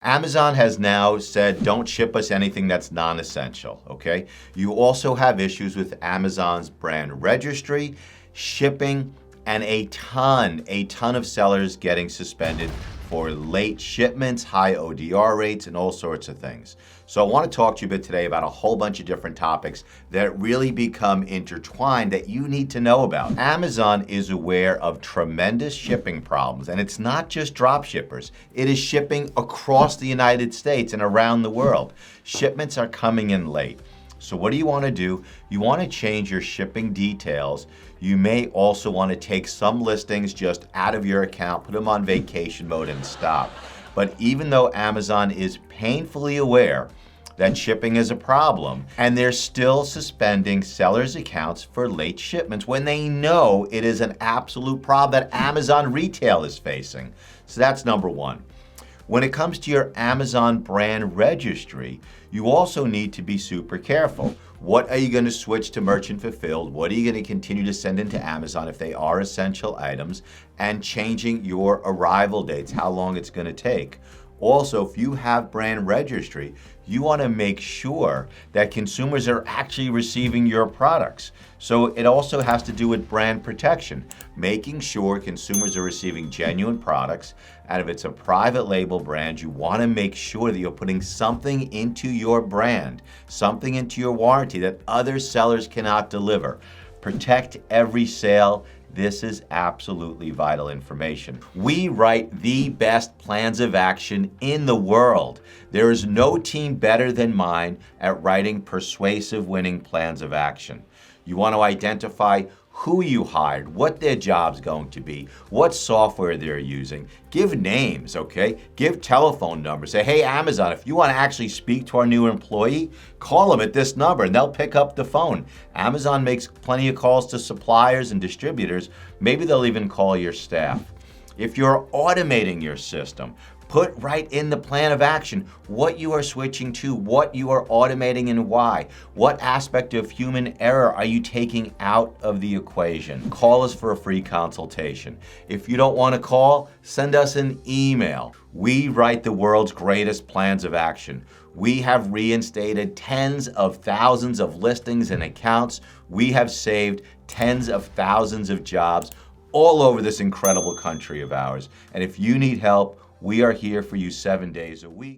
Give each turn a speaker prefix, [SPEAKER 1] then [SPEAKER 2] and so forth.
[SPEAKER 1] Amazon has now said don't ship us anything that's non-essential, okay? You also have issues with Amazon's brand registry, shipping, and a ton of sellers getting suspended for late shipments, high ODR rates, and all sorts of things. So I want to talk to you a bit today about a whole bunch of different topics that really become intertwined that you need to know about. Amazon is aware of tremendous shipping problems, and it's not just drop shippers. It is shipping across the United States and around the world. Shipments are coming in late. So what do you want to do? You want to change your shipping details. You may also want to take some listings just out of your account, put them on vacation mode and stop. But even though Amazon is painfully aware that shipping is a problem, and they're still suspending sellers' accounts for late shipments when they know it is an absolute problem that Amazon retail is facing. So that's number one. When it comes to your Amazon brand registry, you also need to be super careful. What are you going to switch to merchant fulfilled? What are you going to continue to send into Amazon if they are essential items? And changing your arrival dates, how long it's going to take. Also, if you have brand registry, you want to make sure that consumers are actually receiving your products. So it also has to do with brand protection, making sure consumers are receiving genuine products. And if it's a private label brand, you want to make sure that you're putting something into your brand, something into your warranty that other sellers cannot deliver. Protect every sale. This is absolutely vital information. We write the best plans of action in the world. There is no team better than mine at writing persuasive winning plans of action. You want to identify who you hired, what their job's going to be, what software they're using. Give names, okay? Give telephone numbers. Say, hey, Amazon, if you want to actually speak to our new employee, call them at this number and they'll pick up the phone. Amazon makes plenty of calls to suppliers and distributors. Maybe they'll even call your staff. If you're automating your system, put right in the plan of action what you are switching to, what you are automating and why. What aspect of human error are you taking out of the equation? Call us for a free consultation. If you don't want to call, send us an email. We write the world's greatest plans of action. We have reinstated tens of thousands of listings and accounts. We have saved tens of thousands of jobs all over this incredible country of ours. And if you need help, we are here for you 7 days a week.